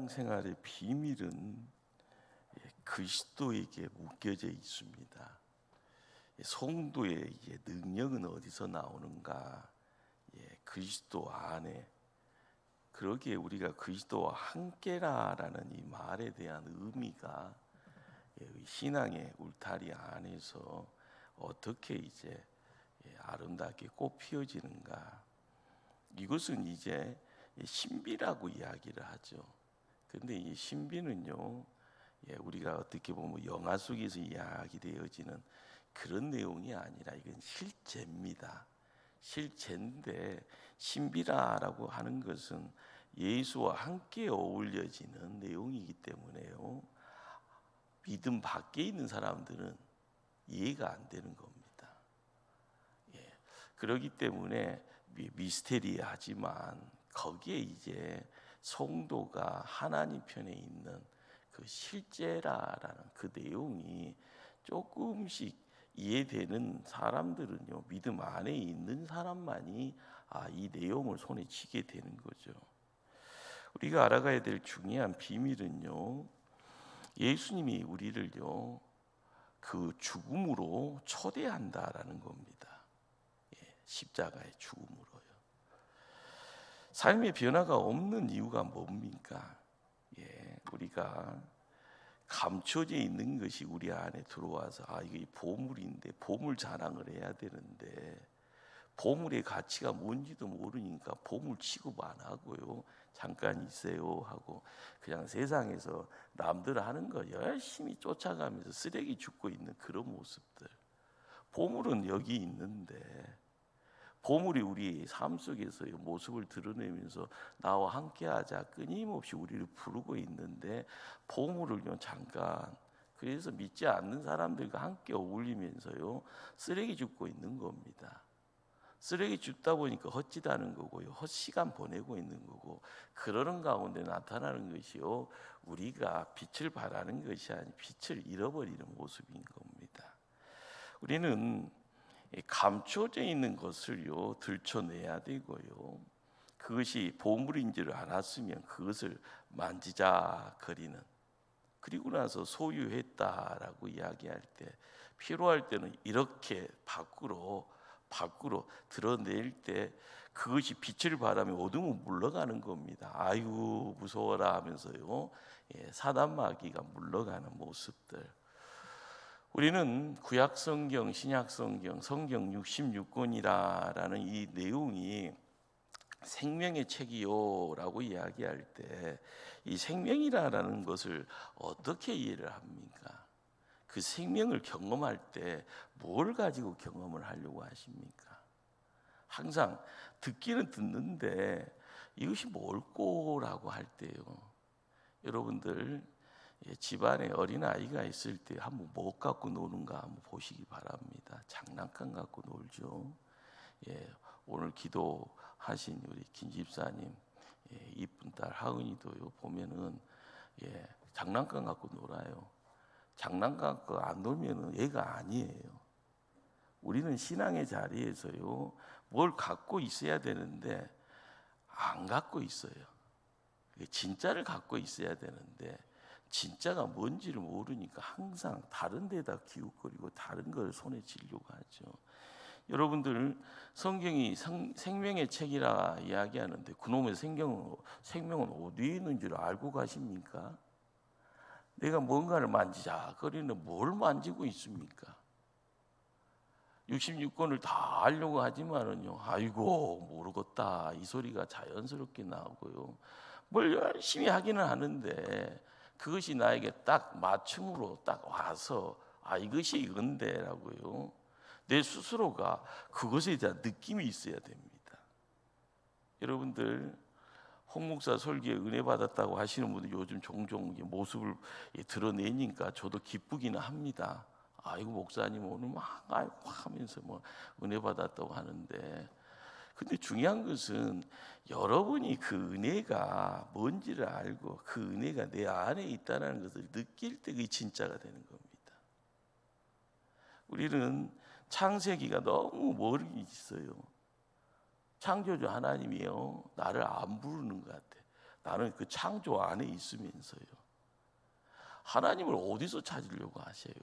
신앙생활의 비밀은 그리스도에게 묶여져 있습니다. 성도의 능력은 어디서 나오는가? 그리스도 안에. 그러기에 우리가 그리스도와 함께라라는 이 말에 대한 의미가 신앙의 울타리 안에서 어떻게 아름답게 꽃 피어지는가? 이것은 이제 신비라고 이야기를 하죠. 그런데 이 신비는요, 우리가 어떻게 보면 영화 속에서 이야기되어지는 그런 내용이 아니라 이건 실제입니다. 실제인데 신비라고 하는 것은 예수와 함께 어울려지는 내용이기 때문에요, 믿음 밖에 있는 사람들은 이해가 안 되는 겁니다. 그렇기 때문에 미스테리하지만 거기에 이제 성도가 하나님 편에 있는 그 실제라라는 그 내용이 조금씩 이해되는 사람들은요, 믿음 안에 있는 사람만이 이 내용을 손에 쥐게 되는 거죠. 우리가 알아가야 될 중요한 비밀은요, 예수님이 우리를요 그 죽음으로 초대한다라는 겁니다. 십자가의 죽음으로요. 삶의 변화가 없는 이유가 뭡니까? 우리가 감춰져 있는 것이 우리 안에 들어와서 이게 보물인데 보물 자랑을 해야 되는데 보물의 가치가 뭔지도 모르니까 보물 취급 안 하고요, 잠깐 있어요 하고 그냥 세상에서 남들 하는 거 열심히 쫓아가면서 쓰레기 줍고 있는 그런 모습들. 보물은 여기 있는데 보물이 우리 삶 속에서의 모습을 드러내면서 나와 함께하자 끊임없이 우리를 부르고 있는데 보물을요 잠깐, 그래서 믿지 않는 사람들과 함께 어울리면서요 쓰레기 줍고 있는 겁니다. 쓰레기 줍다 보니까 헛짓하는 거고요, 헛시간 보내고 있는 거고, 그러는 가운데 나타나는 것이요 우리가 빛을 발하는 것이 아니 빛을 잃어버리는 모습인 겁니다. 우리는 감춰져 있는 것을요 들춰내야 되고요, 그것이 보물인 줄 알았으면 그것을 만지작거리는, 그리고 나서 소유했다라고 이야기할 때 필요할 때는 이렇게 밖으로 드러낼 때 그것이 빛을 발하며 어둠은 물러가는 겁니다. 아이고 무서워라 하면서요 사단 마귀가 물러가는 모습들. 우리는 구약 성경, 신약 성경, 성경 66권이라는 이 내용이 생명의 책이요라고 이야기할 때 이 생명이라는 것을 어떻게 이해를 합니까? 그 생명을 경험할 때 뭘 가지고 경험을 하려고 하십니까? 항상 듣기는 듣는데 이것이 뭘꼬라고 할 때요, 여러분들 집안에 어린아이가 있을 때 한번 뭐 갖고 노는가 한번 보시기 바랍니다. 장난감 갖고 놀죠. 오늘 기도하신 우리 김 집사님 이쁜 딸 하은이도요 보면은 장난감 갖고 놀아요. 장난감 갖고 안 놀면은 얘가 아니에요. 우리는 신앙의 자리에서요 뭘 갖고 있어야 되는데 안 갖고 있어요. 진짜를 갖고 있어야 되는데 진짜가 뭔지를 모르니까 항상 다른 데다 기웃거리고 다른 걸 손에 쥐려고 하죠. 여러분들 성경이 생명의 책이라 이야기하는데 그놈의 생명은 어디에 있는 줄 알고 가십니까? 내가 뭔가를 만지작거리는 뭘 만지고 있습니까? 66권을 다 알려고 하지만은요, 아이고 모르겠다 이 소리가 자연스럽게 나오고요, 뭘 열심히 하기는 하는데 그것이 나에게 딱 맞춤으로 딱 와서 이것이 이건데라고요, 내 스스로가 그것에 대한 느낌이 있어야 됩니다. 여러분들 홍 목사 설교에 은혜 받았다고 하시는 분들 요즘 종종 모습을 드러내니까 저도 기쁘기는 합니다. 아이고 목사님 오늘 막 하면서 은혜 받았다고 하는데, 근데 중요한 것은 여러분이 그 은혜가 뭔지를 알고 그 은혜가 내 안에 있다는 것을 느낄 때 그게 진짜가 되는 겁니다. 우리는 창세기가 너무 멀리 있어요. 창조주 하나님이요 나를 안 부르는 것 같아. 나는 그 창조 안에 있으면서요. 하나님을 어디서 찾으려고 하세요?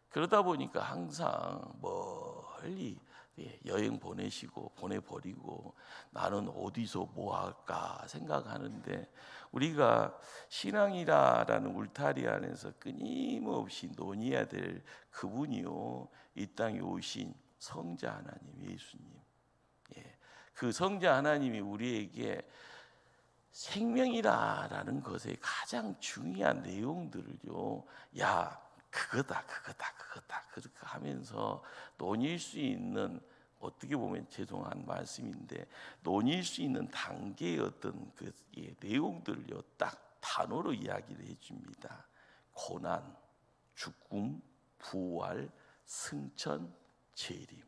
그러다 보니까 항상 멀리 여행 보내시고 보내버리고 나는 어디서 뭐 할까 생각하는데, 우리가 신앙이라는 울타리 안에서 끊임없이 논의해야 될 그분이요, 이 땅에 오신 성자 하나님 예수님. 그 성자 하나님이 우리에게 생명이라는 것의 가장 중요한 내용들을요, 야 그거다 그렇게 하면서 논의할 수 있는, 어떻게 보면 죄송한 말씀인데 논의할 수 있는 단계의 어떤 그 내용들을요 딱 단어로 이야기를 해줍니다. 고난, 죽음, 부활, 승천, 재림.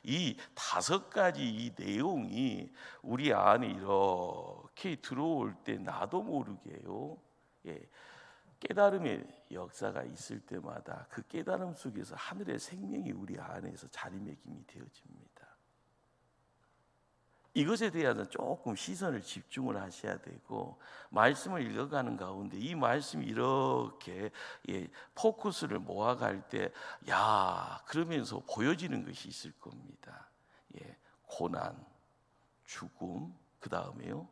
이 5가지 이 내용이 우리 안에 이렇게 들어올 때 나도 모르게요, 깨달음의 역사가 있을 때마다 그 깨달음 속에서 하늘의 생명이 우리 안에서 자리매김이 되어집니다. 이것에 대해서 조금 시선을 집중을 하셔야 되고, 말씀을 읽어가는 가운데 이 말씀이 이렇게 포커스를 모아갈 때 그러면서 보여지는 것이 있을 겁니다. 고난, 죽음, 그 다음에요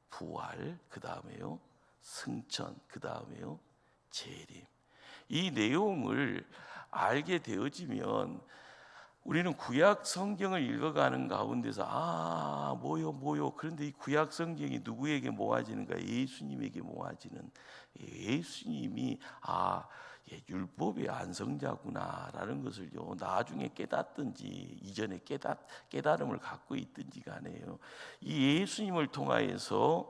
부활, 그 다음에요 승천, 그 다음에요 재림. 이 내용을 알게 되어지면 우리는 구약 성경을 읽어가는 가운데서 뭐요. 그런데 이 구약 성경이 누구에게 모아지는가? 예수님에게 모아지는, 예수님이 율법의 안성자구나라는 것을요 나중에 깨닫든지 이전에 깨달음을 갖고 있든지 간에요, 이 예수님을 통하여서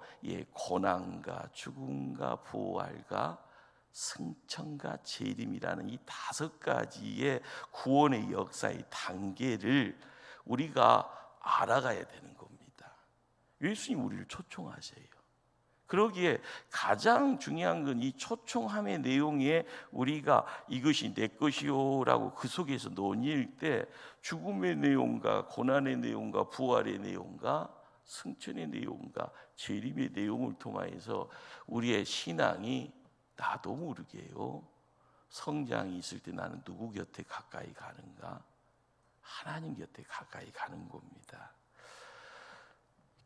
고난과 죽음과 부활과 승천과 재림이라는 이 5가지의 구원의 역사의 단계를 우리가 알아가야 되는 겁니다. 예수님 우리를 초청하세요. 그러기에 가장 중요한 건 이 초청함의 내용에 우리가 이것이 내 것이요라고 그 속에서 논의할 때 죽음의 내용과 고난의 내용과 부활의 내용과 승천의 내용과 재림의 내용을 통하여서 우리의 신앙이 나도 모르게요 성장이 있을 때 나는 누구 곁에 가까이 가는가? 하나님 곁에 가까이 가는 겁니다.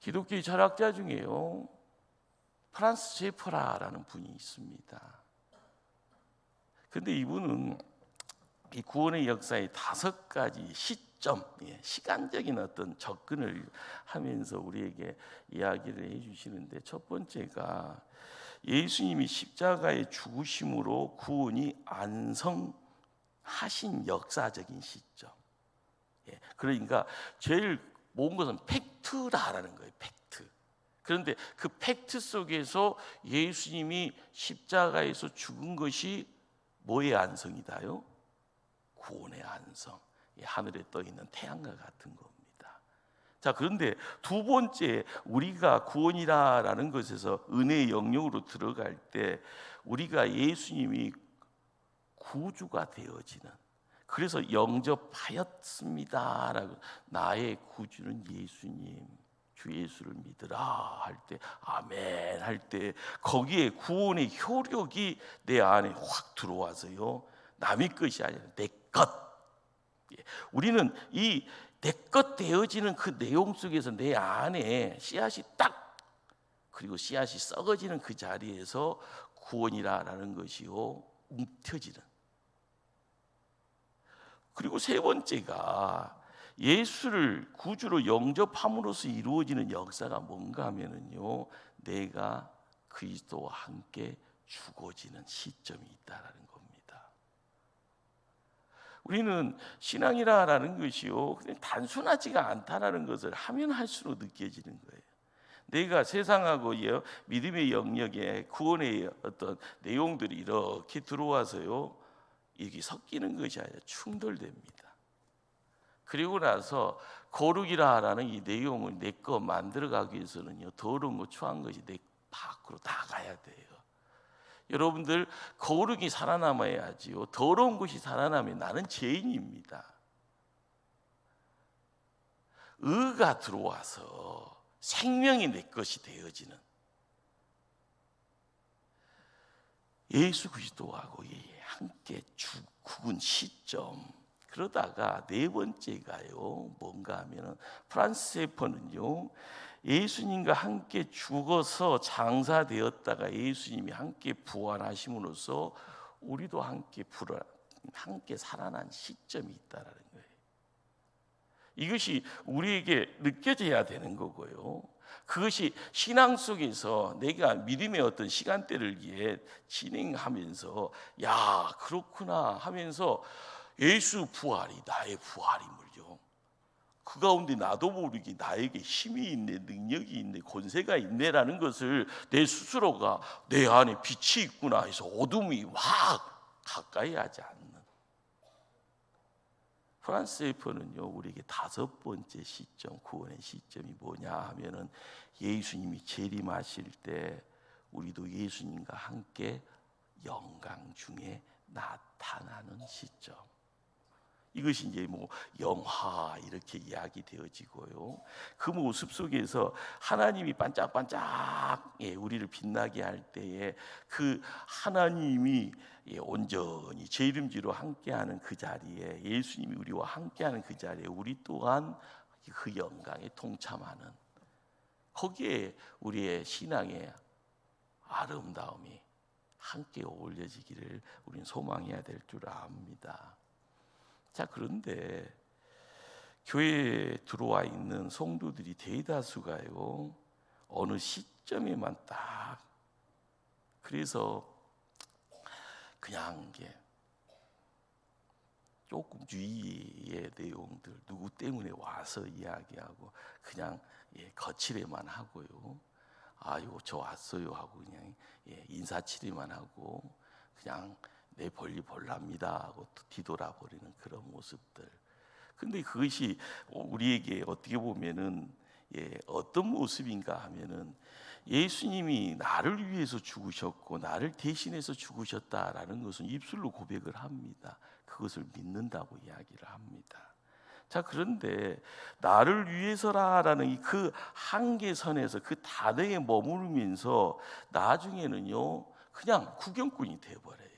기독교의 철학자 중에요 프란스 제퍼라라는 분이 있습니다. 그런데 이분은 이 구원의 역사의 5가지 시점, 시간적인 어떤 접근을 하면서 우리에게 이야기를 해주시는데, 첫 번째가 예수님이 십자가의 죽으심으로 구원이 완성하신 역사적인 시점. 그러니까 제일 모은 것은 팩트라는 거예요. 팩트. 그런데 그 팩트 속에서 예수님이 십자가에서 죽은 것이 뭐의 안성이다요? 구원의 안성. 하늘에 떠 있는 태양과 같은 겁니다. 자, 그런데 두 번째, 우리가 구원이라는 것에서 은혜의 영역으로 들어갈 때 우리가 예수님이 구주가 되어지는, 그래서 영접하였습니다라고, 나의 구주는 예수님, 주 예수를 믿으라 할 때, 아멘 할 때 거기에 구원의 효력이 내 안에 확 들어와서요 남의 것이 아니라 내 것. 우리는 이 내 것 되어지는 그 내용 속에서 내 안에 씨앗이 딱, 그리고 씨앗이 썩어지는 그 자리에서 구원이라는 것이요 움켜지는. 그리고 세 번째가 예수를 구주로 영접함으로써 이루어지는 역사가 뭔가 하면은요, 내가 그리스도와 함께 죽어지는 시점이 있다라는 겁니다. 우리는 신앙이라는 것이요 그냥 단순하지가 않다라는 것을 하면 할수록 느껴지는 거예요. 내가 세상하고요 믿음의 영역에 구원의 어떤 내용들이 이렇게 들어와서요 이게 섞이는 것이 아니라 충돌됩니다. 그리고 나서 거룩이라는 이 내용을 내 거 만들어가기 위해서는요 더러운 거 추한 것이 내 밖으로 나가야 돼요. 여러분들, 거룩이 살아남아야지요 더러운 것이 살아나면 나는 죄인입니다. 의가 들어와서 생명이 내 것이 되어지는 예수 그리스도하고 함께 죽은 시점. 그러다가 네 번째가요, 뭔가 하면은 프란시스 세퍼는요, 예수님과 함께 죽어서 장사되었다가 예수님이 함께 부활하심으로써 우리도 함께 살아난 시점이 있다라는 거예요. 이것이 우리에게 느껴져야 되는 거고요. 그것이 신앙 속에서 내가 믿음의 어떤 시간대를 위해 진행하면서 야, 그렇구나 하면서 예수 부활이 나의 부활임을요, 그 가운데 나도 모르게 나에게 힘이 있네, 능력이 있네, 권세가 있네라는 것을 내 스스로가 내 안에 빛이 있구나 해서 어둠이 확 가까이 하지 않는 프란시스 세이퍼는요, 우리에게 다섯 번째 시점, 구원의 시점이 뭐냐 하면은 예수님이 재림하실 때 우리도 예수님과 함께 영광 중에 나타나는 시점. 이것이 이제 뭐 영화 이렇게 이야기되어지고요. 그 모습 속에서 하나님이 반짝반짝 우리를 빛나게 할 때에 그 하나님이 온전히 제 이름지로 함께하는 그 자리에, 예수님이 우리와 함께하는 그 자리에 우리 또한 그 영광에 동참하는, 거기에 우리의 신앙의 아름다움이 함께 어울려지기를 우리는 소망해야 될 줄 압니다. 자, 그런데 교회에 들어와 있는 성도들이 대다수가요, 어느 시점에만 딱, 그래서 그냥 이게 조금 주의의 내용들, 누구 때문에 와서 이야기하고 그냥 거칠에만 하고요, 아유 저 왔어요 하고 그냥 인사치레만 하고 그냥 내 볼일 볼랍니다 하고 뒤돌아버리는 그런 모습들. 근데 그것이 우리에게 어떻게 보면은 어떤 모습인가 하면은 예수님이 나를 위해서 죽으셨고 나를 대신해서 죽으셨다라는 것은 입술로 고백을 합니다. 그것을 믿는다고 이야기를 합니다. 자, 그런데 나를 위해서라라는 그 한계선에서 그 단어에 머무르면서 나중에는요, 그냥 구경꾼이 돼버려요.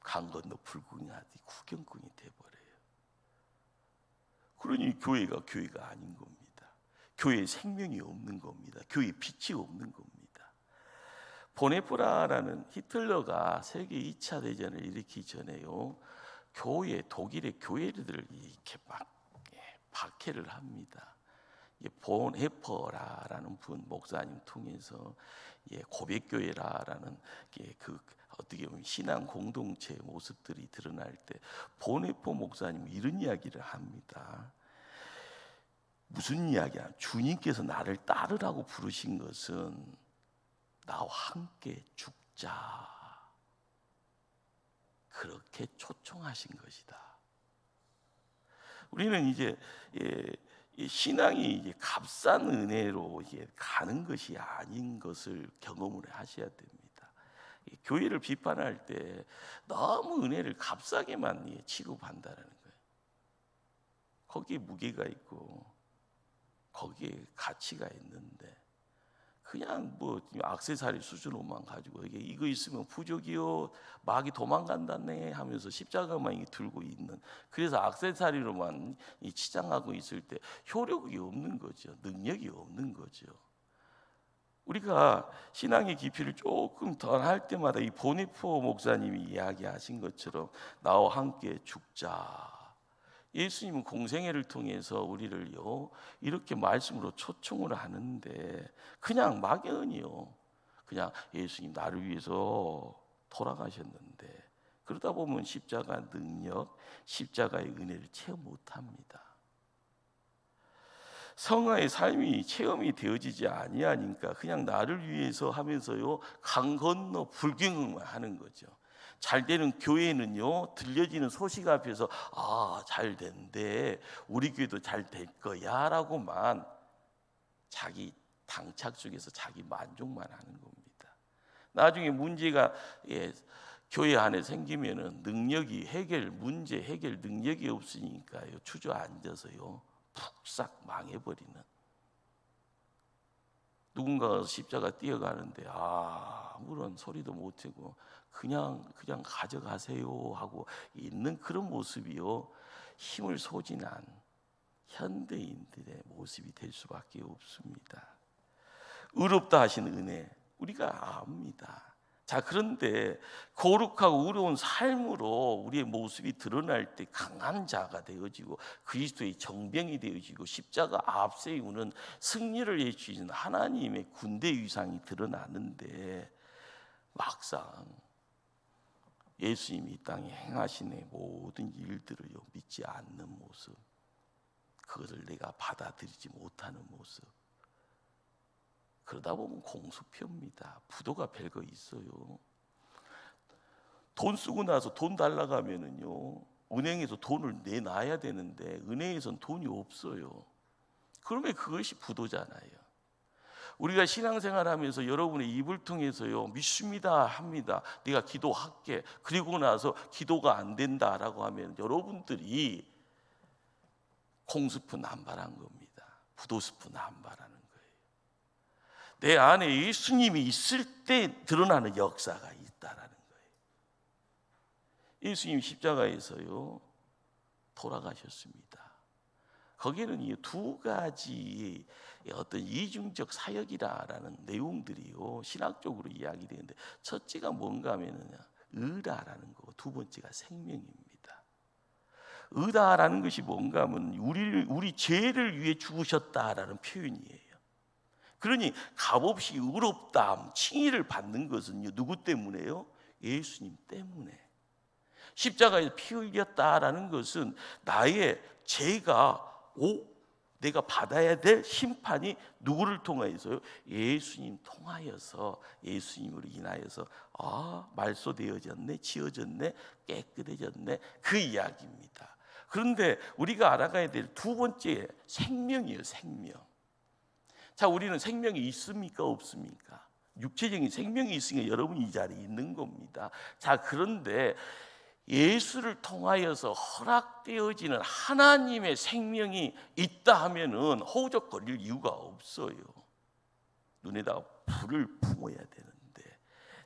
강 건너 불구경하듯이 구경꾼이 돼버려요. 그러니 교회가 아닌 겁니다. 교회에 생명이 없는 겁니다. 교회에 빛이 없는 겁니다. 보네포라라는 히틀러가 세계 2차 대전을 일으키기 전에요, 독일의 교회들을 이렇게 막 박해를 합니다. 본헤퍼라는 분 목사님 통해서 고백교회라는 그 어떻게 보면 신앙 공동체의 모습들이 드러날 때 본헤퍼 목사님이 이런 이야기를 합니다. 무슨 이야기야? 주님께서 나를 따르라고 부르신 것은 나와 함께 죽자, 그렇게 초청하신 것이다. 우리는 이제 신앙이 이제 값싼 은혜로 가는 것이 아닌 것을 경험을 하셔야 됩니다. 교회를 비판할 때 너무 은혜를 값싸게만 취급한다는 거예요. 거기에 무게가 있고 거기에 가치가 있는데 그냥 뭐 액세서리 수준으로만 가지고 이거 있으면 부족이요, 마귀 도망간다네 하면서 십자가만 들고 있는, 그래서 액세서리로만 치장하고 있을 때 효력이 없는 거죠. 능력이 없는 거죠. 우리가 신앙의 깊이를 조금 더 할 때마다 이 보네포 목사님이 이야기하신 것처럼 나와 함께 죽자. 예수님은 공생애를 통해서 우리를요 이렇게 말씀으로 초청을 하는데 그냥 막연히요, 그냥 예수님 나를 위해서 돌아가셨는데 그러다 보면 십자가 능력, 십자가의 은혜를 체험 못합니다. 성화의 삶이 체험이 되어지지 아니하니까 그냥 나를 위해서 하면서요 강 건너 불경만 하는 거죠. 잘 되는 교회는요 들려지는 소식 앞에서 잘 된대, 우리 교회도 잘 될 거야 라고만 자기 당착 속에서 자기 만족만 하는 겁니다. 나중에 문제가 교회 안에 생기면은 문제 해결 능력이 없으니까요 주저앉아서요 푹 싹 망해버리는, 누군가가 십자가 뛰어가는데 아무런 소리도 못하고 그냥 가져가세요 하고 있는 그런 모습이요, 힘을 소진한 현대인들의 모습이 될 수밖에 없습니다. 의롭다 하신 은혜 우리가 압니다. 자, 그런데 거룩하고 의로운 삶으로 우리의 모습이 드러날 때 강한 자가 되어지고 그리스도의 정병이 되어지고 십자가 앞세우는 승리를 해주시는 하나님의 군대 위상이 드러나는데, 막상 예수님이 이 땅에 행하신 모든 일들을 믿지 않는 모습, 그것을 내가 받아들이지 못하는 모습, 그러다 보면 공수표입니다. 부도가 별거 있어요. 돈 쓰고 나서 돈 달라고 하면은요, 은행에서 돈을 내놔야 되는데 은행에선 돈이 없어요. 그러면 그것이 부도잖아요. 우리가 신앙생활하면서 여러분의 입을 통해서요, 믿습니다 합니다. 내가 기도할게. 그리고 나서 기도가 안 된다라고 하면 여러분들이 공수표 남발한 겁니다. 부도스프 남발하는 거예요. 내 안에 예수님이 있을 때 드러나는 역사가 있다라는 거예요. 예수님 십자가에서요 돌아가셨습니다. 거기에는 이 두 가지의 어떤 이중적 사역이라는 내용들이요 신학적으로 이야기되는데, 첫째가 뭔가 하면은 의다라는 거고, 두 번째가 생명입니다. 의다라는 것이 뭔가 하면 우리 죄를 위해 죽으셨다라는 표현이에요. 그러니 값없이 의롭다함, 칭의를 받는 것은요, 누구 때문에요? 예수님 때문에. 십자가에서 피 흘렸다라는 것은 나의 죄가 내가 받아야 될 심판이 누구를 통하여서요? 예수님 통하여서, 예수님으로 인하여서 말소되어졌네, 지어졌네, 깨끗해졌네, 그 이야기입니다. 그런데 우리가 알아가야 될 두 번째 생명이에요. 생명. 자, 우리는 생명이 있습니까 없습니까? 육체적인 생명이 있으니까 여러분이 이 자리에 있는 겁니다. 자, 그런데 예수를 통하여서 허락되어지는 하나님의 생명이 있다 하면은 허우적거릴 이유가 없어요. 눈에다 불을 품어야 되는데,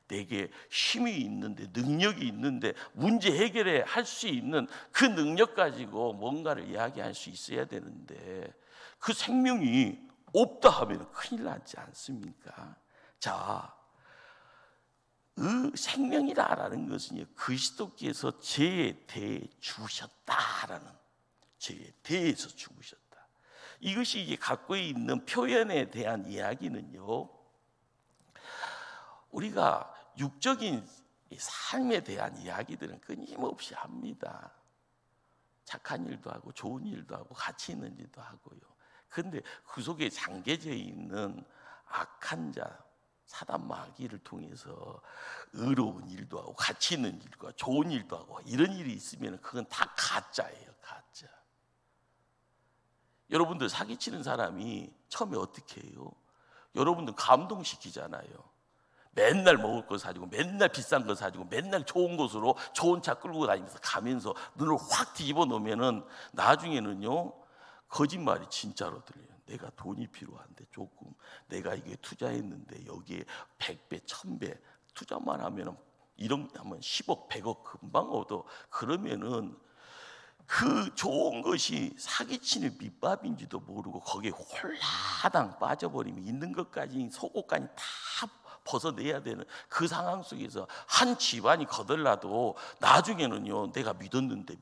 내게 힘이 있는데, 능력이 있는데, 문제 해결에 할 수 있는 그 능력 가지고 뭔가를 이야기할 수 있어야 되는데, 그 생명이 없다 하면 큰일 나지 않습니까? 자, 생명이라는 것은 그리스도께서 죄에 대해 죽으셨다라는, 죄에 대해서 죽으셨다. 이것이 이게 갖고 있는 표현에 대한 이야기는요, 우리가 육적인 삶에 대한 이야기들은 끊임없이 합니다. 착한 일도 하고 좋은 일도 하고 가치 있는 일도 하고요. 그런데 그 속에 잠겨져 있는 악한 자, 사단 마귀를 통해서 의로운 일도 하고 가치 있는 일과 좋은 일도 하고 이런 일이 있으면 그건 다 가짜예요. 가짜. 여러분들 사기치는 사람이 처음에 어떻게 해요? 여러분들 감동시키잖아요. 맨날 먹을 거 사주고, 맨날 비싼 거 사주고, 맨날 좋은 곳으로 좋은 차 끌고 다니면서 가면서 눈을 확 뒤집어 놓으면은 나중에는요, 거짓말이 진짜로 들려요. 내가 돈이 필요한데 조금, 내가 이게 투자했는데 여기에 100배, 1000배 투자만 하면 이런 하면 10억, 100억 금방 얻어. 그러면은 그 좋은 것이 사기치는 밑밥인지도 모르고 거기에 홀라당 빠져버리면 있는 것까지, 속옷까지 다 벗어내야 되는 그 상황 속에서 한 집안이 거들나도 나중에는요, 내가 믿었는데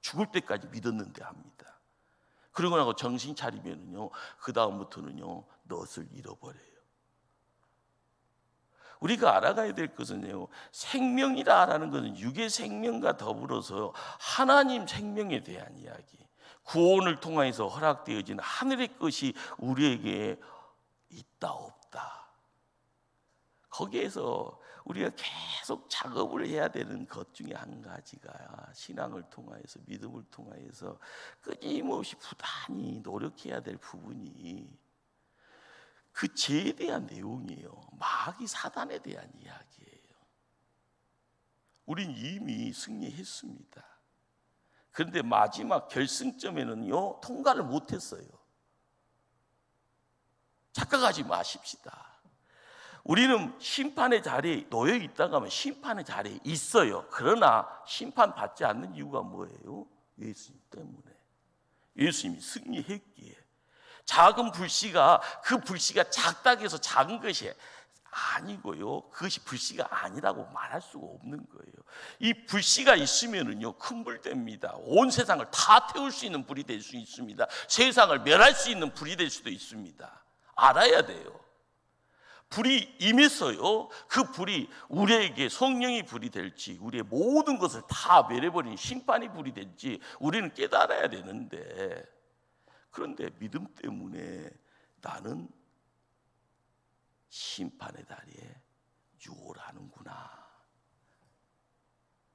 죽을 때까지 믿었는데 합니다. 그러고 나서 정신 차리면은요, 그 다음부터는요, 넛을 잃어버려요. 우리가 알아가야 될 것은요, 생명이라는 것은 육의 생명과 더불어서 하나님 생명에 대한 이야기, 구원을 통해서 허락되어진 하늘의 것이 우리에게 있다 없다, 거기에서 우리가 계속 작업을 해야 되는 것 중에 한 가지가 신앙을 통하여서, 믿음을 통하여서 끊임없이 부단히 노력해야 될 부분이 그 죄에 대한 내용이에요. 마귀 사단에 대한 이야기예요. 우린 이미 승리했습니다. 그런데 마지막 결승점에는요, 통과를 못했어요. 착각하지 마십시다. 우리는 심판의 자리에 놓여 있다가 하면 심판의 자리에 있어요. 그러나 심판받지 않는 이유가 뭐예요? 예수님 때문에. 예수님이 승리했기에. 작은 불씨가 그 불씨가 작다고 해서 작은 것이 아니고요, 그것이 불씨가 아니라고 말할 수가 없는 거예요. 이 불씨가 있으면은요 큰 불 됩니다. 온 세상을 다 태울 수 있는 불이 될 수 있습니다. 세상을 멸할 수 있는 불이 될 수도 있습니다. 알아야 돼요. 불이 임했어요. 그 불이 우리에게 성령이 불이 될지, 우리의 모든 것을 다 멸해버린 심판이 불이 될지 우리는 깨달아야 되는데, 그런데 믿음 때문에 나는 심판의 다리에 유월하는구나.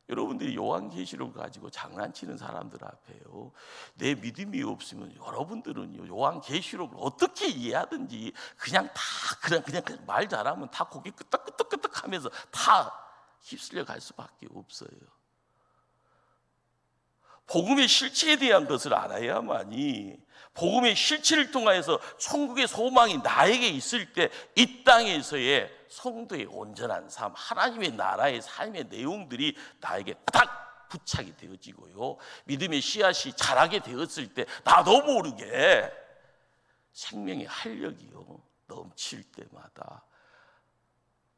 여러분들이 요한계시록을 가지고 장난치는 사람들 앞에요, 내 믿음이 없으면 여러분들은요 요한계시록을 어떻게 이해하든지 그냥 말 잘하면 다 고개 끄덕끄덕끄덕 하면서 다 휩쓸려 갈 수밖에 없어요. 복음의 실체에 대한 것을 알아야만이, 복음의 실체를 통하여서 천국의 소망이 나에게 있을 때 이 땅에서의 성도의 온전한 삶, 하나님의 나라의 삶의 내용들이 나에게 딱 부착이 되어지고요, 믿음의 씨앗이 자라게 되었을 때 나도 모르게 생명의 활력이요 넘칠 때마다,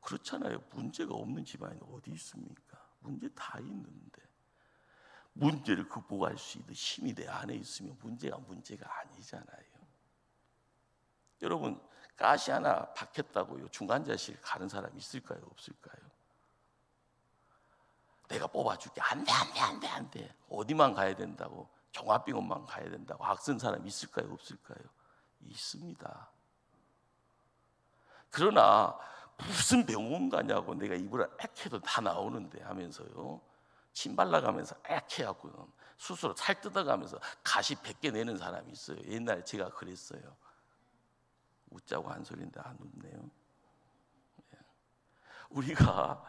그렇잖아요. 문제가 없는 집안이 어디 있습니까? 문제 다 있는데 문제를 극복할 수 있는 힘이 내 안에 있으면 문제가 아니잖아요. 여러분, 가시 하나 박혔다고요 중환자실 가는 사람 있을까요? 없을까요? 내가 뽑아줄게. 안 돼. 어디만 가야 된다고? 종합병원만 가야 된다고 악쓴 사람 있을까요? 없을까요? 있습니다. 그러나 무슨 병원 가냐고, 내가 입을 액해도 다 나오는데 하면서요, 침 발라가면서 액해하고 스스로 살 뜯어가면서 가시 100개 내는 사람이 있어요. 옛날에 제가 그랬어요. 웃자고 한 소리인데 안 웃네요. 우리가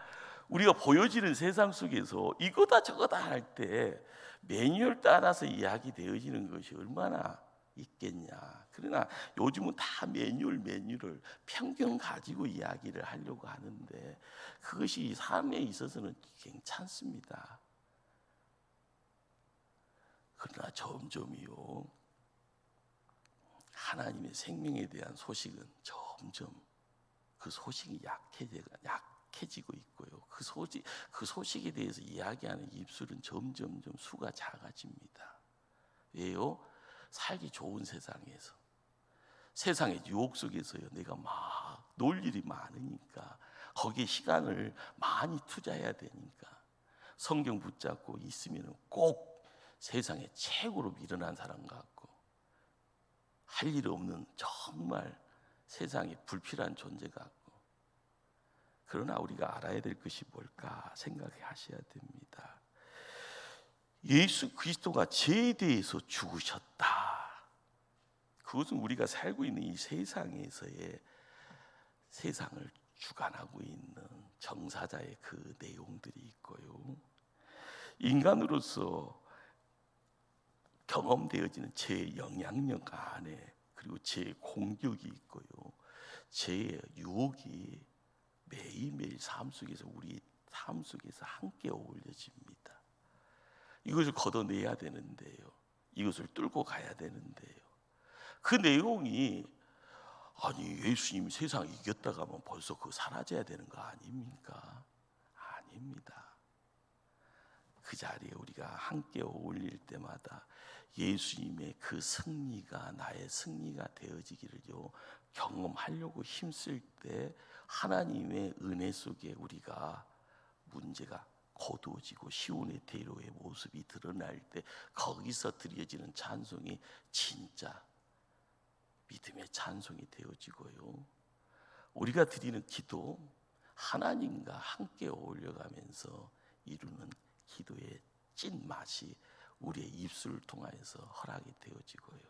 보여지는 세상 속에서 이거다 저거다 할 때 매뉴얼 따라서 이야기되어지는 것이 얼마나 있겠냐. 그러나 요즘은 다 매뉴얼을 편견 가지고 이야기를 하려고 하는데 그것이 삶에 있어서는 괜찮습니다. 그러나 점점이요, 하나님의 생명에 대한 소식은 점점 그 소식이 약해지고 있고요, 그 소식에 대해서 이야기하는 입술은 점점 수가 작아집니다. 왜요? 살기 좋은 세상에서, 세상의 유혹 속에서요, 내가 막 놀 일이 많으니까 거기에 시간을 많이 투자해야 되니까 성경 붙잡고 있으면 꼭 세상의 최고로 미련한 사람 같고 할 일 없는 정말 세상에 불필요한 존재 같고. 그러나 우리가 알아야 될 것이 뭘까 생각하셔야 됩니다. 예수 그리스도가 죄에 대해서 죽으셨다. 그것은 우리가 살고 있는 이 세상에서의 세상을 주관하고 있는 정사자의 그 내용들이 있고요, 인간으로서 경험되어지는 죄의 영향력 안에, 그리고 죄의 공격이 있고요, 죄의 유혹이 매일매일 삶 속에서, 우리 삶 속에서 함께 어울려집니다. 이것을 걷어내야 되는데요, 이것을 뚫고 가야 되는데요, 그 내용이, 아니 예수님이 세상을 이겼다가 하면 벌써 그거 사라져야 되는 거 아닙니까? 아닙니다. 그 자리에 우리가 함께 어울릴 때마다 예수님의 그 승리가 나의 승리가 되어지기를요 경험하려고 힘쓸 때, 하나님의 은혜 속에 우리가 문제가 거두어지고 시온의 대로의 모습이 드러날 때, 거기서 드려지는 찬송이 진짜 믿음의 찬송이 되어지고요, 우리가 드리는 기도, 하나님과 함께 어울려가면서 이루는 기도의 찐맛이 우리의 입술을 통하여서 허락이 되어지고요,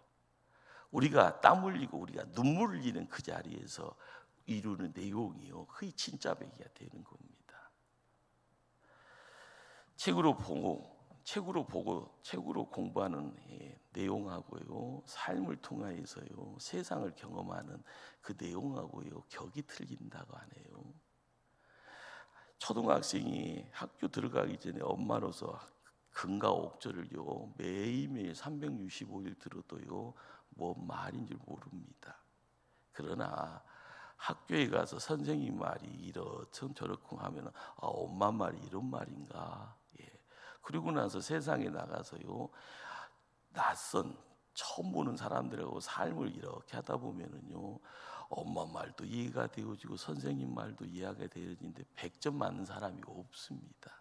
우리가 땀 흘리고 우리가 눈물을 흘리는 그 자리에서 이루는 내용이요, 그게 진짜 배기가 되는 겁니다. 책으로 보고 책으로 보고 책으로 공부하는 내용하고요, 삶을 통하여서요 세상을 경험하는 그 내용하고요 격이 틀린다고 하네요. 초등학생이 학교 들어가기 전에 엄마로서 근과 옥절을요 매일매일 365일 들어도요 뭔 말인 줄 모릅니다. 그러나 학교에 가서 선생님 말이 이렇든 저렇든 하면 엄마 말이 이런 말인가. 그리고 나서 세상에 나가서요 낯선 처음 보는 사람들하고 삶을 이렇게 하다 보면은요 엄마 말도 이해가 되어지고 선생님 말도 이해가 되어지는데 100점 맞는 사람이 없습니다.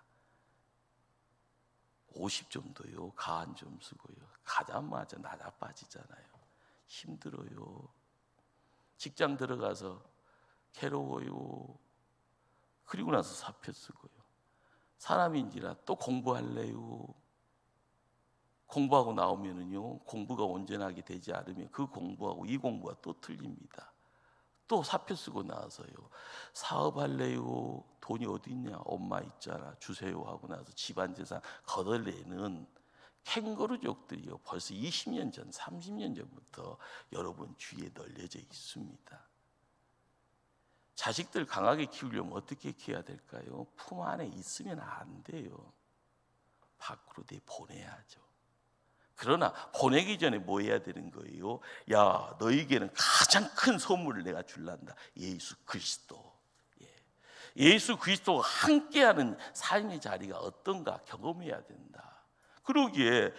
50점도요 가한 점수고요 가자마자 나자빠지잖아요. 힘들어요. 직장 들어가서 괴로워요. 그리고 나서 사표 쓰고요. 사람인지라 또 공부할래요. 공부하고 나오면은요 공부가 온전하게 되지 않으면 그 공부하고 이 공부가 또 틀립니다. 또 사표 쓰고 나서요 사업할래요. 돈이 어디 있냐. 엄마 있잖아 주세요 하고 나서 집안 재산 거덜내는 캥거루족들이요 벌써 20년 전 30년 전부터 여러분 주위에 널려져 있습니다. 자식들 강하게 키우려면 어떻게 키워야 될까요? 품 안에 있으면 안 돼요. 밖으로 내보내야죠. 그러나 보내기 전에 뭐 해야 되는 거예요? 야, 너에게는 가장 큰 선물을 내가 줄란다. 예수 그리스도. 예수 그리스도와 함께하는 삶의 자리가 어떤가 경험해야 된다. 그러기에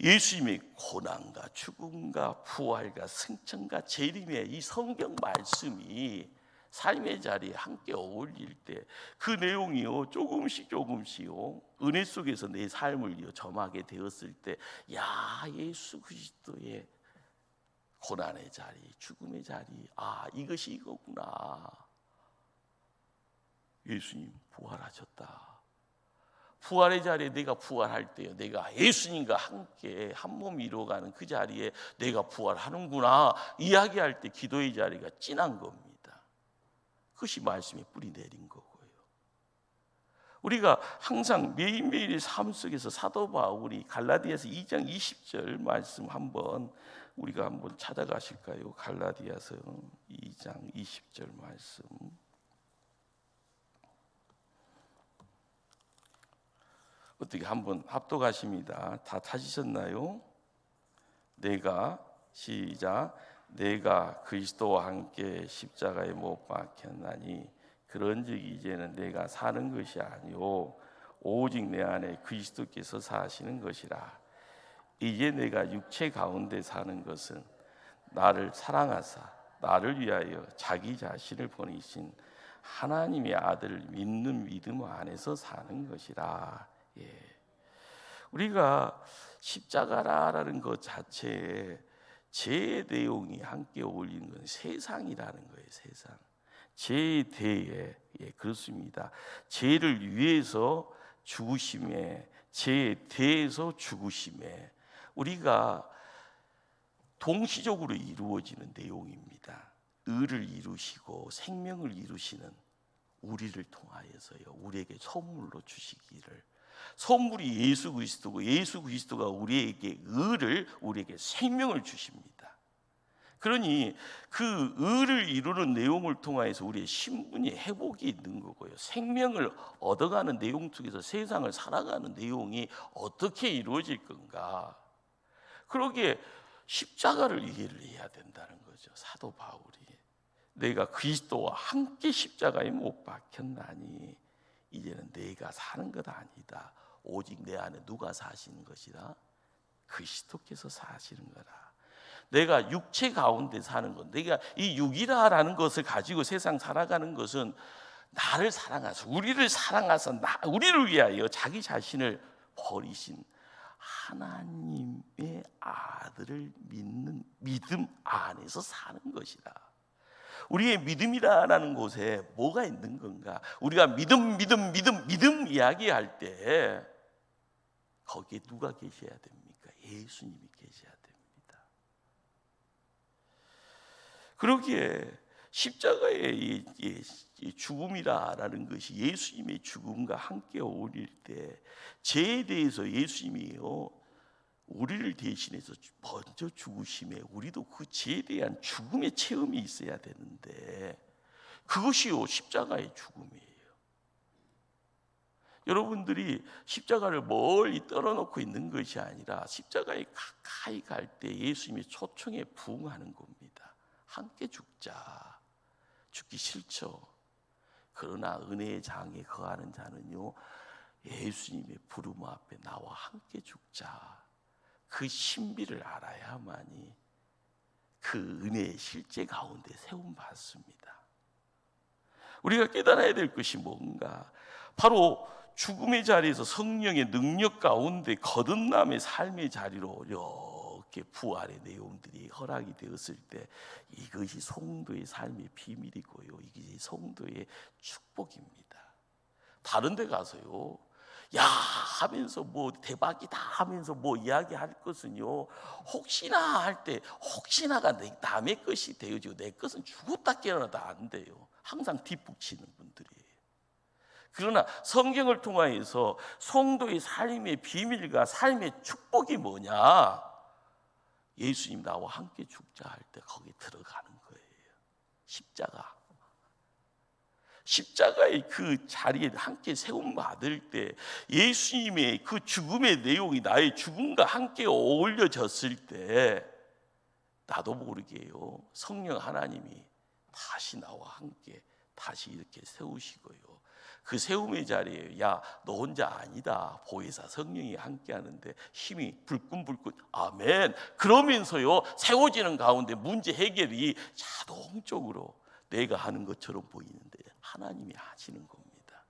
예수님의 고난과 죽음과 부활과 승천과 재림의 이 성경 말씀이 삶의 자리에 함께 어울릴 때 그 내용이요 조금씩요 은혜 속에서 내 삶을 점하게 되었을 때 야 예수 그리스도의 고난의 자리 죽음의 자리 이것이 이거구나. 예수님 부활하셨다. 부활의 자리에 내가 부활할 때요 내가 예수님과 함께 한 몸 이루어가는 그 자리에 내가 부활하는구나 이야기할 때 기도의 자리가 진한 겁니다. 그것이 말씀의 뿌리 내린 거고요. 우리가 항상 매일매일의 삶 속에서 사도 바울이 갈라디아서 2장 20절 말씀 우리가 한번 찾아가실까요? 갈라디아서 2장 20절 말씀. 어떻게 한번 합독하십니다. 다 찾으셨나요? 시작. 내가 그리스도와 함께 십자가에 못 박혔나니 그런즉 이제는 내가 사는 것이 아니요 오직 내 안에 그리스도께서 사시는 것이라. 이제 내가 육체 가운데 사는 것은 나를 사랑하사 나를 위하여 자기 자신을 보내신 하나님의 아들을 믿는 믿음 안에서 사는 것이라. 우리가 십자가라는 것 자체에 제 내용이 함께 어울리는 건 세상이라는 거예요. 세상. 제 대에 그렇습니다. 죄를 위해서 죽으심에 제 대에서 죽으심에 우리가 동시적으로 이루어지는 내용입니다. 의를 이루시고 생명을 이루시는 우리를 통하여서요 우리에게 선물로 주시기를. 선물이 예수 그리스도고 예수 그리스도가 우리에게 의를 우리에게 생명을 주십니다. 그러니 그 의를 이루는 내용을 통하여서 우리의 신분이 회복이 있는 거고요. 생명을 얻어가는 내용 속에서 세상을 살아가는 내용이 어떻게 이루어질 건가. 그러기에 십자가를 이해를 해야 된다는 거죠. 사도 바울이 내가 그리스도와 함께 십자가에 못 박혔나니 이제는 내가 사는 것 아니다. 오직 내 안에 누가 사시는 것이라? 그리스도께서 사시는 거라. 내가 육체 가운데 사는 것, 내가 이 육이라는 것을 가지고 세상 살아가는 것은 나를 사랑하사 우리를 사랑하사 우리를 위하여 자기 자신을 버리신 하나님의 아들을 믿는 믿음 안에서 사는 것이라. 우리의 믿음이라는 곳에 뭐가 있는 건가? 우리가 믿음 이야기할 때 거기에 누가 계셔야 됩니까? 예수님이 계셔야 됩니다. 그러기에 십자가의 이 죽음이라는 것이 예수님의 죽음과 함께 어울릴 때 죄에 대해서 예수님이요 우리를 대신해서 먼저 죽으심에 우리도 그 죄에 대한 죽음의 체험이 있어야 되는데 그것이요 십자가의 죽음이에요. 여러분들이 십자가를 멀리 떨어놓고 있는 것이 아니라 십자가에 가까이 갈 때 예수님의 초청에 부응하는 겁니다. 함께 죽자. 죽기 싫죠. 그러나 은혜의 장에 거하는 자는요 예수님의 부름 앞에 나와 함께 죽자. 그 신비를 알아야만이 그 은혜의 실제 가운데 세움 받습니다. 우리가 깨달아야 될 것이 뭔가 바로 죽음의 자리에서 성령의 능력 가운데 거듭남의 삶의 자리로 이렇게 부활의 내용들이 허락이 되었을 때 이것이 성도의 삶의 비밀이고요, 이것이 성도의 축복입니다. 다른 데 가서요 야 하면서 뭐 대박이다 하면서 뭐 이야기할 것은요 혹시나 할 때 혹시나가 남의 것이 되어지고 내 것은 죽었다 깨어나다 안 돼요. 항상 뒷북치는 분들이에요. 그러나 성경을 통하여서 성도의 삶의 비밀과 삶의 축복이 뭐냐? 예수님 나와 함께 죽자 할 때 거기 들어가는 거예요. 십자가의 그 자리에 함께 세움 받을 때 예수님의 그 죽음의 내용이 나의 죽음과 함께 어울려졌을 때 나도 모르게요 성령 하나님이 다시 나와 함께 다시 이렇게 세우시고요 그 세움의 자리에 야 너 혼자 아니다 보혜사 성령이 함께 하는데 힘이 불끈불끈 아멘 그러면서요 세워지는 가운데 문제 해결이 자동적으로 내가 하는 것처럼 보이는데 하나님이 하시는 겁니다.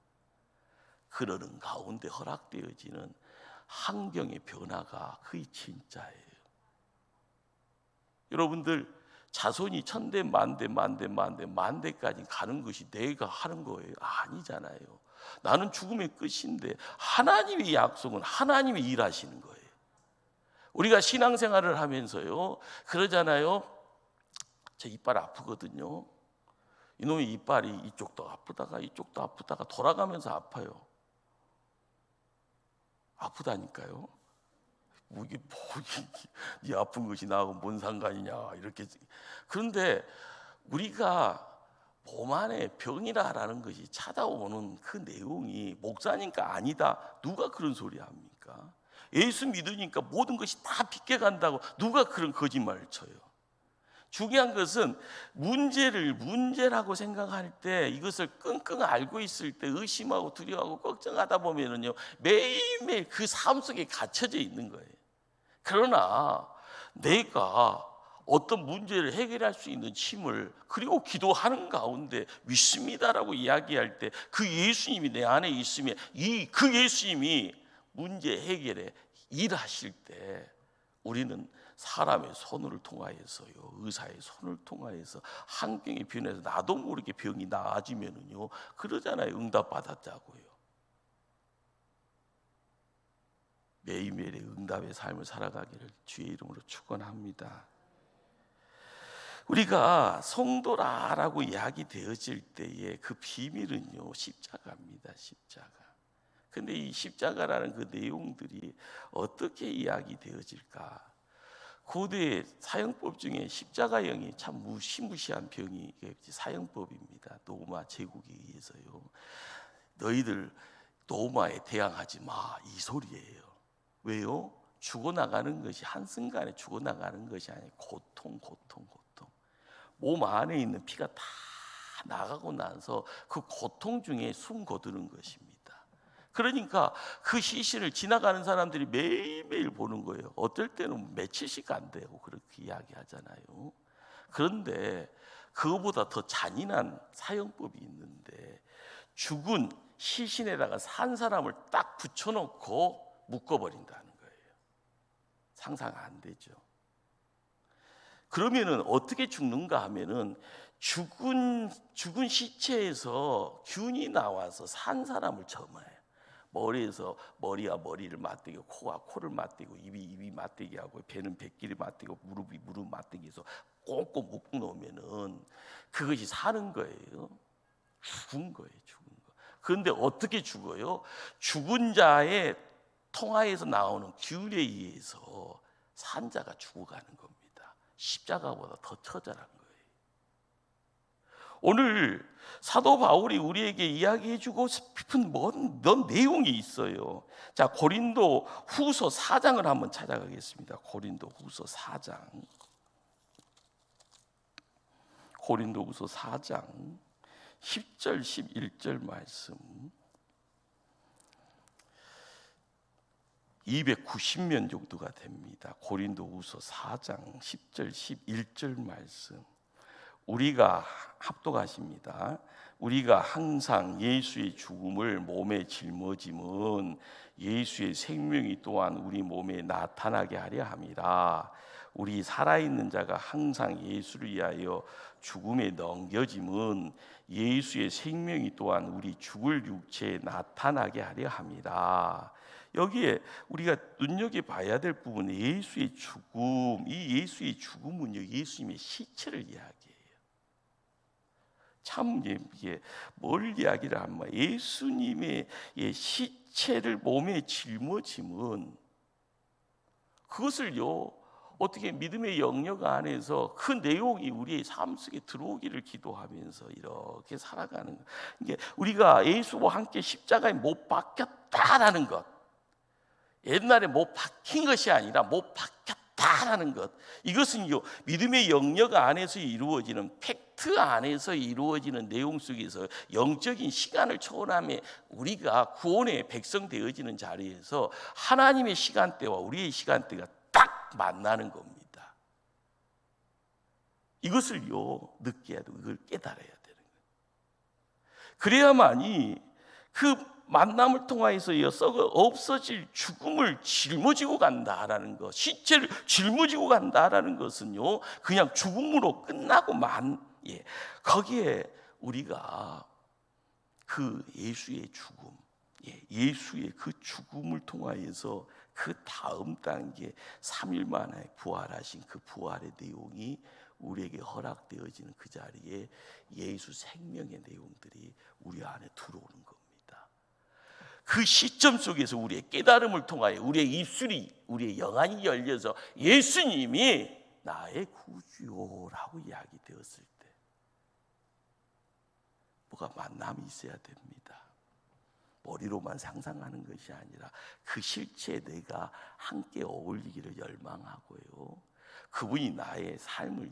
그러는 가운데 허락되어지는 환경의 변화가 거의 진짜예요. 여러분들 자손이 천대 만대까지 가는 것이 내가 하는 거예요? 아니잖아요. 나는 죽음의 끝인데 하나님의 약속은 하나님이 일하시는 거예요. 우리가 신앙생활을 하면서요 그러잖아요. 제 이빨 아프거든요. 이놈의 이빨이 이쪽도 아프다가 돌아가면서 아파요. 아프다니까요. 이게 네 아픈 것이 나하고 뭔 상관이냐 이렇게. 그런데 우리가 몸 안에 병이라는 것이 찾아오는 그 내용이 목사니까 아니다. 누가 그런 소리 합니까? 예수 믿으니까 모든 것이 다 비껴간다고 누가 그런 거짓말을 쳐요? 중요한 것은 문제를 문제라고 생각할 때 이것을 끙끙 앓고 있을 때 의심하고 두려워하고 걱정하다 보면은요 매일매일 그 삶 속에 갇혀져 있는 거예요. 그러나 내가 어떤 문제를 해결할 수 있는 힘을 그리고 기도하는 가운데 믿습니다라고 이야기할 때 그 예수님이 내 안에 있으면 그 예수님이 문제 해결에 일하실 때 우리는 사람의 손을 통하여서요 의사의 손을 통하여서 환경이 변해서 나도 모르게 병이 나아지면은요 그러잖아요. 응답받았자고요. 매일매일의 응답의 삶을 살아가기를 주의 이름으로 축원합니다. 우리가 성도라라고 이야기되어질 때의 그 비밀은요 십자가입니다. 십자가. 근데 이 십자가라는 그 내용들이 어떻게 이야기되어질까? 고대 사형법 중에 십자가형이 참 무시무시한 병이 사형법입니다. 로마 제국에 의해서요. 너희들 로마에 대항하지 마 이 소리예요. 왜요? 죽어나가는 것이 한순간에 죽어나가는 것이 아니고 고통. 몸 안에 있는 피가 다 나가고 나서 그 고통 중에 숨 거두는 것입니다. 그러니까 그 시신을 지나가는 사람들이 매일매일 보는 거예요. 어떨 때는 며칠씩 안 되고 그렇게 이야기하잖아요. 그런데 그거보다 더 잔인한 사형법이 있는데 죽은 시신에다가 산 사람을 딱 붙여놓고 묶어버린다는 거예요. 상상 안 되죠. 그러면은 어떻게 죽는가 하면은 죽은 시체에서 균이 나와서 산 사람을 점아요. 머리에서 머리와 머리를 맞대고 코와 코를 맞대고 입이 맞대기 하고 배는 배끼를 맞대고 무릎이 무릎 맞대기 해서 꽁꽁 묶어 놓으면은 그것이 사는 거예요. 죽은 거예요, 죽은 거. 그런데 어떻게 죽어요? 죽은 자의 통하에서 나오는 기운에 의해서 산자가 죽어가는 겁니다. 십자가보다 더 처절한 거예요. 오늘 사도 바울이 우리에게 이야기해주고 싶은 뭔 내용이 있어요. 자, 고린도 후서 4장을 한번 찾아가겠습니다. 고린도 후서 4장. 고린도 후서 4장 10절 11절 말씀. 290면 정도가 됩니다. 고린도 후서 4장 10절 11절 말씀. 우리가 합독하십니다. 우리가 항상 예수의 죽음을 몸에 짊어짐은 예수의 생명이 또한 우리 몸에 나타나게 하려 함이라. 우리 살아있는 자가 항상 예수를 위하여 죽음에 넘겨짐은 예수의 생명이 또한 우리 죽을 육체에 나타나게 하려 함이라. 여기에 우리가 눈여겨봐야 될 부분은 예수의 죽음. 이 예수의 죽음은요, 예수님의 시체를 이야기해요. 참 이게 뭘 이야기를 하면 예수님의 시체를 몸에 짊어짐은 그것을요 어떻게 믿음의 영역 안에서 그 내용이 우리의 삶 속에 들어오기를 기도하면서 이렇게 살아가는 것. 이게 우리가 예수와 함께 십자가에 못 박혔다라는 것, 옛날에 못 박힌 것이 아니라 못 박혔다라는 것, 이것은요 믿음의 영역 안에서 이루어지는 팩트 안에서 이루어지는 내용 속에서 영적인 시간을 초월하며 우리가 구원의 백성 되어지는 자리에서 하나님의 시간대와 우리의 시간대가 딱 만나는 겁니다. 이것을요 느껴야 되고 이걸 깨달아야 되는 거예요. 그래야만이 그 만남을 통하여서 썩어 없어질 죽음을 짊어지고 간다라는 것, 시체를 짊어지고 간다라는 것은요 그냥 죽음으로 끝나고만, 거기에 우리가 그 예수의 죽음, 예수의 그 죽음을 통하여서 그 다음 단계 3일 만에 부활하신 그 부활의 내용이 우리에게 허락되어지는 그 자리에 예수 생명의 내용들이 우리 안에 들어오는 겁니다. 그 시점 속에서 우리의 깨달음을 통하여 우리의 입술이, 우리의 영안이 열려서 예수님이 나의 구주요라고 이야기되었을 때 뭐가 만남이 있어야 됩니다. 머리로만 상상하는 것이 아니라 그 실체에 내가 함께 어울리기를 열망하고요, 그분이 나의 삶을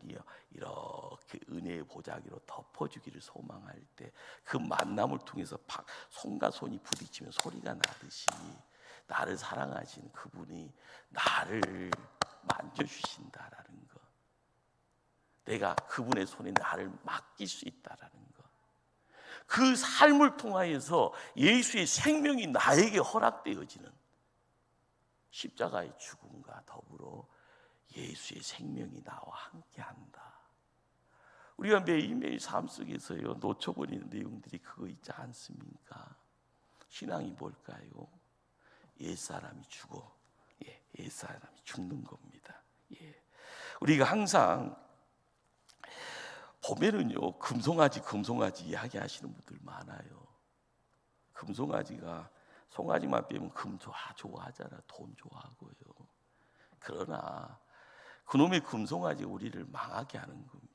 이렇게 은혜의 보자기로 덮어주기를 소망할 때 그 만남을 통해서 손과 손이 부딪히면 소리가 나듯이 나를 사랑하시는 그분이 나를 만져주신다라는 것, 내가 그분의 손에 나를 맡길 수 있다라는 것, 그 삶을 통하여서 예수의 생명이 나에게 허락되어지는 십자가의 죽음과 더불어 예수의 생명이 나와 함께한다. 우리가 매일매일 삶 속에서요 놓쳐버리는 내용들이 그거 있지 않습니까? 신앙이 뭘까요? 옛사람이 죽어, 옛사람이 죽는 겁니다. 우리가 항상 보면은요 금송아지 이야기하시는 분들 많아요. 금송아지가 송아지만 빼면 금 좋아하잖아. 돈 좋아하고요. 그러나 그놈의 금송아지가 우리를 망하게 하는 겁니다.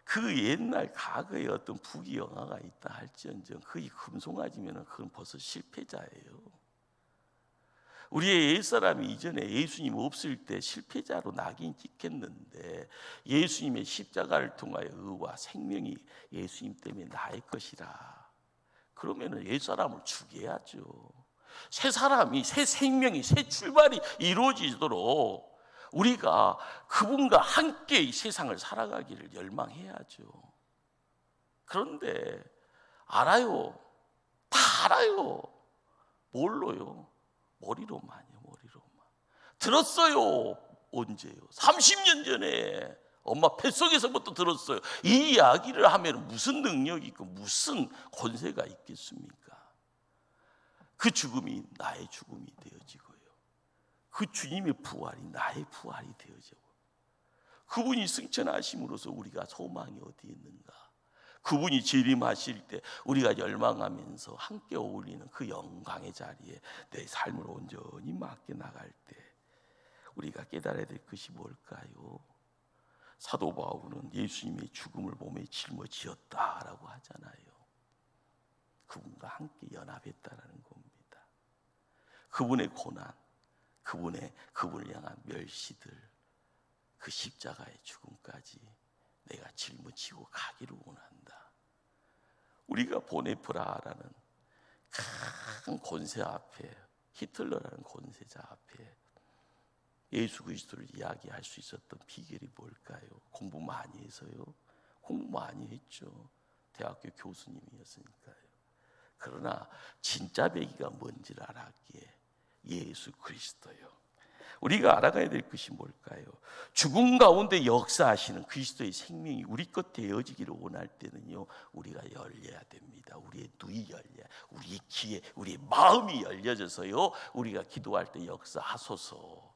그 옛날 과거에 어떤 부귀영화가 있다 할지언정 그게 금송아지면 그건 벌써 실패자예요. 우리의 옛사람이 이전에 예수님 없을 때 실패자로 낙인 찍혔는데 예수님의 십자가를 통하여 의와 생명이 예수님 때문에 나의 것이라. 그러면 옛사람을 죽여야죠. 새 사람이, 새 생명이, 새 출발이 이루어지도록 우리가 그분과 함께 이 세상을 살아가기를 열망해야죠. 그런데 알아요. 다 알아요. 뭘로요? 머리로만요. 머리로만. 들었어요. 언제요? 30년 전에 엄마 뱃속에서부터 들었어요. 이 이야기를 하면 무슨 능력이 있고 무슨 권세가 있겠습니까? 그 죽음이 나의 죽음이 되어지고요, 그 주님의 부활이 나의 부활이 되어지고, 그분이 승천하심으로써 우리가 소망이 어디 있는가? 그분이 재림하실 때 우리가 열망하면서 함께 어울리는 그 영광의 자리에 내 삶을 온전히 맡겨 나갈 때 우리가 깨달아야 될 것이 뭘까요? 사도 바울은 예수님의 죽음을 몸에 짊어지었다라고 하잖아요. 그분과 함께 연합했다라는 겁니다. 그분의 고난, 그분을 향한 멸시들, 그 십자가의 죽음까지 내가 짊어지고 가기를 원한다. 우리가 보네프라라는 큰 권세 앞에, 히틀러라는 권세자 앞에 예수 그리스도를 이야기할 수 있었던 비결이 뭘까요? 공부 많이 해서요? 공부 많이 했죠. 대학교 교수님이었으니까요. 그러나 진짜 배기가 뭔지를 알았기에 예수 그리스도요. 우리가 알아가야 될 것이 뭘까요? 죽음 가운데 역사하시는 그리스도의 생명이 우리 것 되어지기를 원할 때는요, 우리가 열려야 됩니다. 우리의 눈이 열려야, 우리의 귀에, 우리의 마음이 열려져서요, 우리가 기도할 때 역사하소서.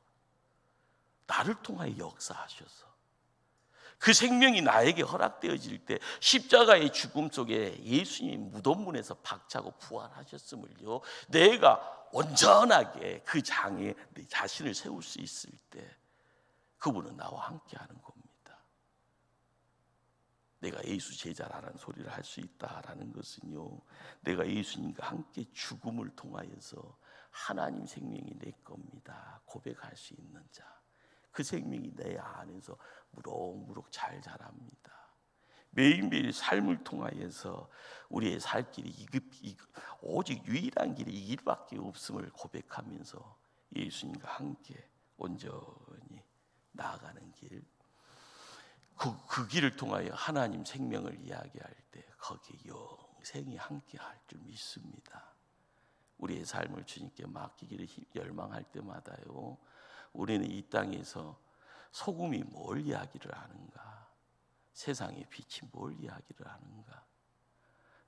나를 통하여 역사하셔서 그 생명이 나에게 허락되어질 때 십자가의 죽음 속에 예수님 무덤문에서 박차고 부활하셨음을요, 내가 온전하게 그 장에 내 자신을 세울 수 있을 때 그분은 나와 함께하는 겁니다. 내가 예수 제자라는 소리를 할 수 있다라는 것은요, 내가 예수님과 함께 죽음을 통하여서 하나님 생명이 내 겁니다 고백할 수 있는 자, 그 생명이 내 안에서 무럭무럭 잘 자랍니다. 매일매일 삶을 통하여서 우리의 살 길이 오직 유일한 길이 이 길밖에 없음을 고백하면서 예수님과 함께 온전히 나아가는 길, 그 길을 통하여 하나님 생명을 이야기할 때 거기에 영생이 함께할 줄 믿습니다. 우리의 삶을 주님께 맡기기를 열망할 때마다요, 우리는 이 땅에서 소금이 뭘 이야기를 하는가, 세상의 빛이 뭘 이야기를 하는가.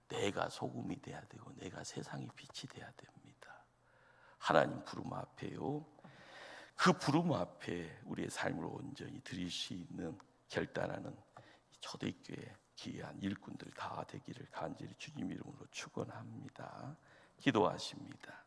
내가 소금이 돼야 되고 내가 세상의 빛이 돼야 됩니다. 하나님 부름 앞에요, 그 부름 앞에 우리의 삶을 온전히 드릴 수 있는 결단하는 초대교회 귀한 일꾼들 다 되기를 간절히 주님 이름으로 축원합니다. 기도하십니다.